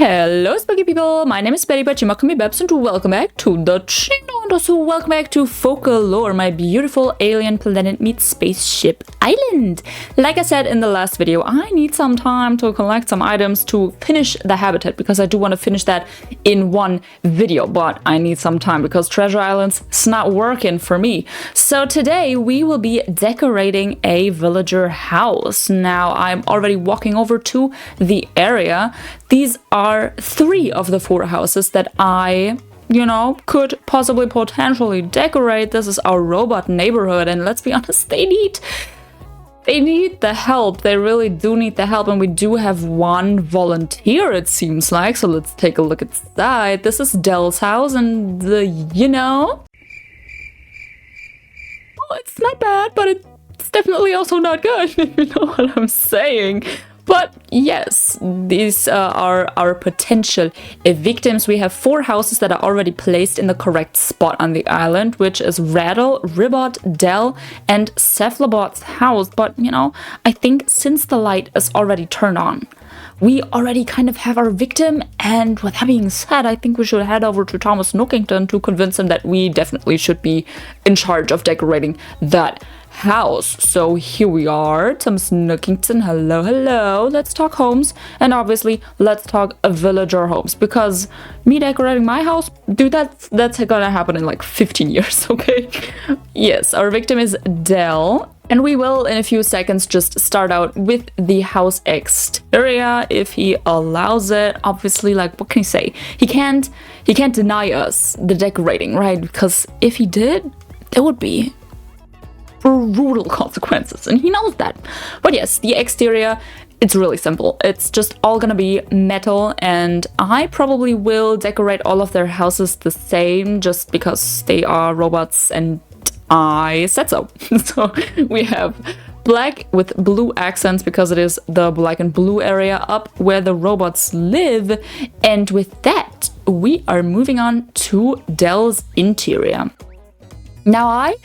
Hello spooky people, my name is Betty, but you might call me Babs, and welcome back to the channel, and also welcome back to Focalor, my beautiful alien planet meets spaceship island. Like I said in the last video, I need some time to collect some items to finish the habitat, because I do want to finish that in one video, but I need some time because Treasure Islands is not working for me. So today we will be decorating a villager house. Now I'm already walking over to the area. These are 3 of the 4 houses that I, could possibly potentially decorate. This is our robot neighborhood, and let's be honest, they need the help. They really do need the help, and we do have one volunteer, it seems like. So let's take a look inside. This is Dell's house, and oh, it's not bad, but it's definitely also not good, if you know what I'm saying. But yes, these are our potential victims. We have 4 houses that are already placed in the correct spot on the island, which is Rattle, Ribbot, Dell, and Cephalobot's house. But, I think since the light is already turned on, we already kind of have our victim. And with that being said, I think we should head over to Thomas Nookington to convince him that we definitely should be in charge of decorating that house. So here we are, Thomas Nookington. Hello. Let's talk homes, and obviously let's talk villager homes, because me decorating my house, dude, that's gonna happen in like 15 years. Okay. Yes, our victim is Dell, and we will in a few seconds just start out with the house exterior if he allows it. Obviously, like, what can he say? He can't deny us the decorating, right? Because if he did, there would be brutal consequences, and he knows that. But yes, the exterior, it's really simple. It's just all gonna be metal, and I probably will decorate all of their houses the same just because they are robots and I said so. So we have black with blue accents because it is the black and blue area up where the robots live, and with that we are moving on to Dell's interior. Now I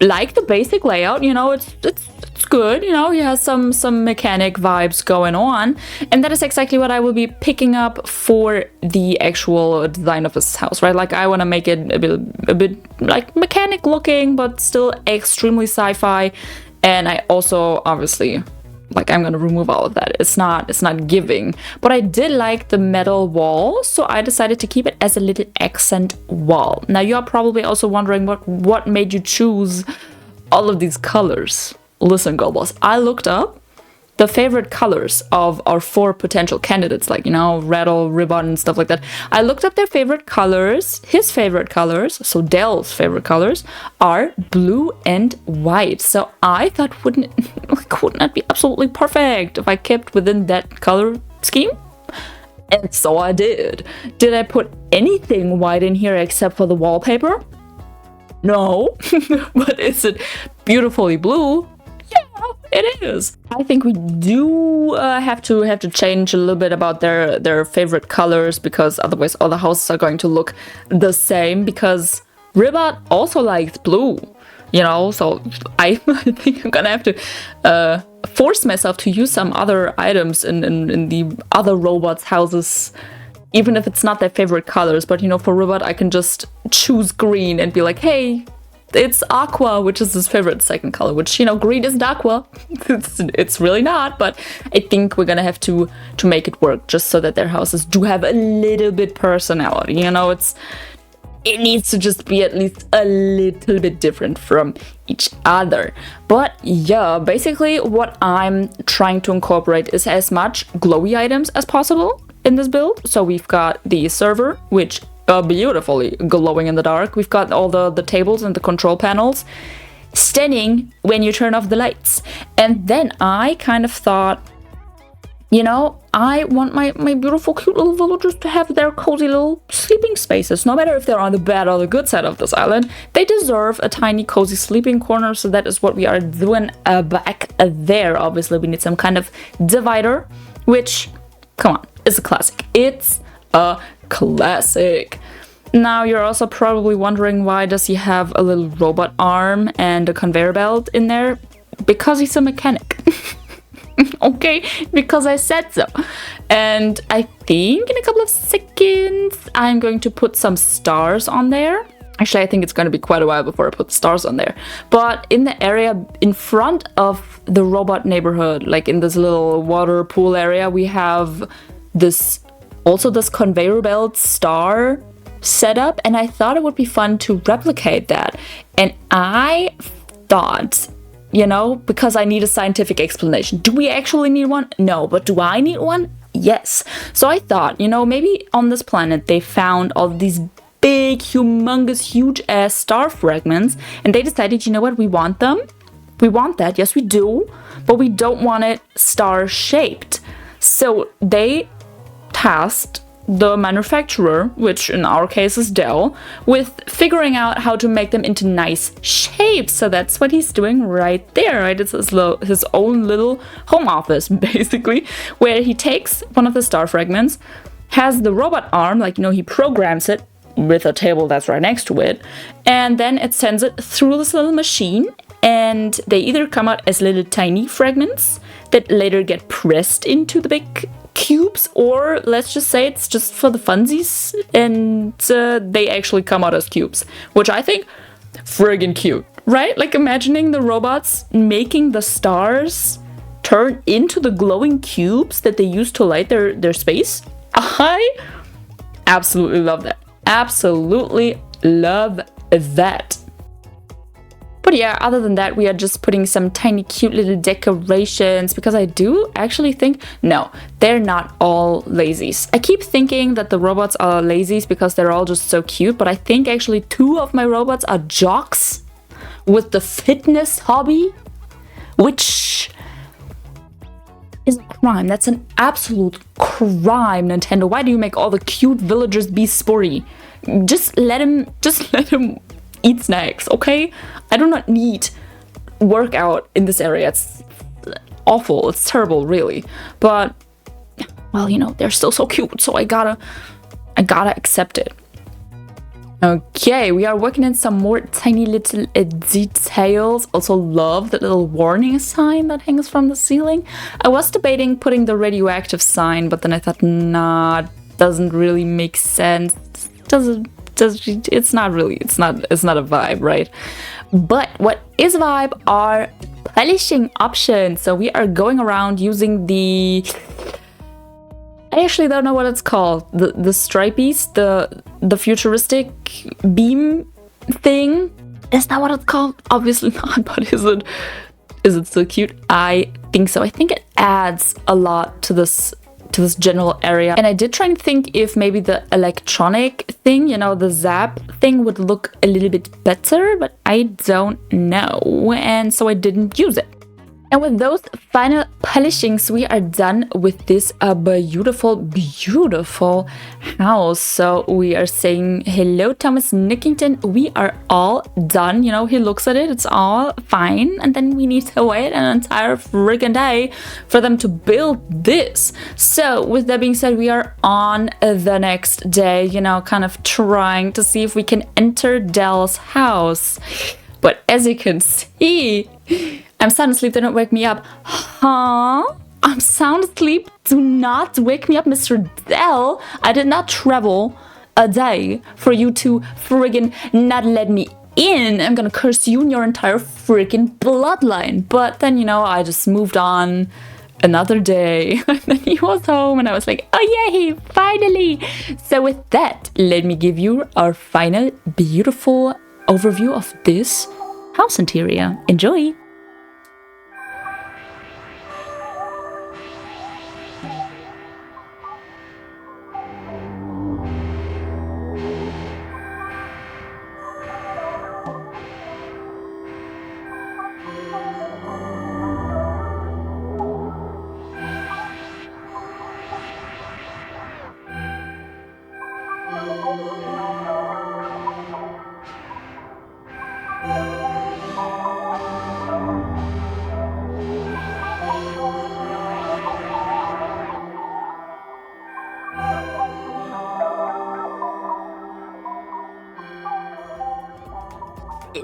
like the basic layout, it's good, he has some mechanic vibes going on, and that is exactly what I will be picking up for the actual design of this house, right? Like, I want to make it a bit like mechanic looking, but still extremely sci-fi. And I also obviously, like, I'm gonna remove all of that. It's not giving, but I did like the metal wall, so I decided to keep it as a little accent wall. Now you are probably also wondering what made you choose all of these colors. Listen, girl boss, I looked up the favorite colors of our 4 potential candidates, like, Rattle, Ribbon, and stuff like that. I looked up their favorite colors. His favorite colors, so Dell's favorite colors, are blue and white. So I thought, wouldn't that be absolutely perfect if I kept within that color scheme? And so I did. Did I put anything white in here except for the wallpaper? No. But is it beautifully blue? Yeah, it is. I think we do have to change a little bit about their favorite colors, because otherwise all the houses are going to look the same, because Ribbot also likes blue, so I think I'm gonna have to force myself to use some other items in the other robots' houses, even if it's not their favorite colors. But for Ribbot, I can just choose green and be like, hey, it's aqua, which is his favorite second color, which, green isn't aqua. It's really not, but I think we're gonna have to make it work, just so that their houses do have a little bit personality. It needs to just be at least a little bit different from each other. But yeah, basically what I'm trying to incorporate is as much glowy items as possible in this build. So we've got the server, which beautifully glowing in the dark. We've got all the tables and the control panels, stunning when you turn off the lights. And then I kind of thought, I want my beautiful cute little villagers to have their cozy little sleeping spaces. No matter if they're on the bad or the good side of this island, they deserve a tiny cozy sleeping corner. So that is what we are doing back there. Obviously we need some kind of divider, which, come on, is a classic. It's a classic. Now you're also probably wondering, why does he have a little robot arm and a conveyor belt in there? Because he's a mechanic. Okay, because I said so. And I think in a couple of seconds, I'm going to put some stars on there. Actually, I think it's going to be quite a while before I put the stars on there. But in the area in front of the robot neighborhood, like in this little water pool area, we have this conveyor belt star setup. And I thought it would be fun to replicate that. And I thought, you know, because I need a scientific explanation. Do we actually need one? No, but do I need one? Yes. So I thought, you know, maybe on this planet they found all these big, humongous, huge ass star fragments, and they decided, you know what, we want them. We want that, yes we do, but we don't want it star shaped. So they tasked the manufacturer, which in our case is Dell, with figuring out how to make them into nice shapes. So that's what he's doing right there, right? It's his own little home office, basically, where he takes one of the star fragments, has the robot arm, like, you know, he programs it with a table that's right next to it, and then it sends it through this little machine, and they either come out as little tiny fragments that later get pressed into the big cubes, or let's just say it's just for the funsies, and they actually come out as cubes, which I think friggin' cute, right? Like imagining the robots making the stars turn into the glowing cubes that they use to light their space. I absolutely love that. Absolutely love that. But yeah, other than that, we are just putting some tiny cute little decorations, because I do actually think, no, they're not all lazies. I keep thinking that the robots are lazies because they're all just so cute, but I think actually 2 of my robots are jocks with the fitness hobby, which is a crime. That's an absolute crime, Nintendo. Why do you make all the cute villagers be sporty? Just let him eat snacks, okay? I do not need workout in this area. It's awful. It's terrible, really. But well, you know, they're still so cute, so I gotta accept it. Okay, we are working in some more tiny little details. Also love the little warning sign that hangs from the ceiling. I was debating putting the radioactive sign, but then I thought, nah, it doesn't really make sense. It's not a vibe, right? But what is a vibe are polishing options. So we are going around using I actually don't know what it's called. The stripies, the futuristic beam thing. Is that what it's called? Obviously not, but is it so cute? I think so. I think it adds a lot to this general area. And I did try and think if maybe the electronic thing, you know, the zap thing would look a little bit better, but I don't know. And so I didn't use it. And with those final polishings, we are done with this beautiful, beautiful house. So we are saying, hello, Thomas Nickington. We are all done. You know, he looks at it, it's all fine. And then we need to wait an entire friggin' day for them to build this. So with that being said, we are on the next day, you know, kind of trying to see if we can enter Dell's house. But as you can see, I'm sound asleep, they don't wake me up. Huh? I'm sound asleep? Do not wake me up, Mr. Dell. I did not travel a day for you to friggin' not let me in. I'm gonna curse you and your entire friggin' bloodline. But then, you know, I just moved on another day. And then he was home and I was like, oh yay, finally. So with that, let me give you our final beautiful overview of this house interior. Enjoy!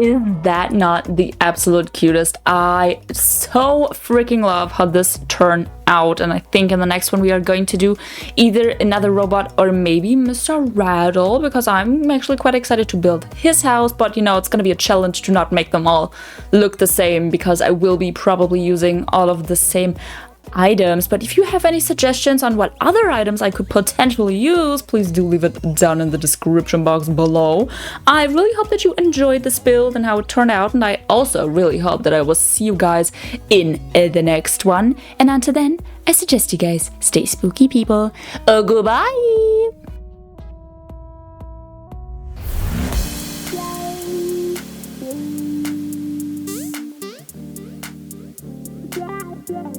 Is that not the absolute cutest? I so freaking love how this turned out, and I think in the next one we are going to do either another robot or maybe Mr. Rattle, because I'm actually quite excited to build his house, but you know, it's gonna be a challenge to not make them all look the same, because I will be probably using all of the same items. But if you have any suggestions on what other items I could potentially use, please do leave it down in the description box below. I really hope that you enjoyed this build and how it turned out, and I also really hope that I will see you guys in the next one. And until then, I suggest you guys stay spooky, people. Goodbye! Yeah.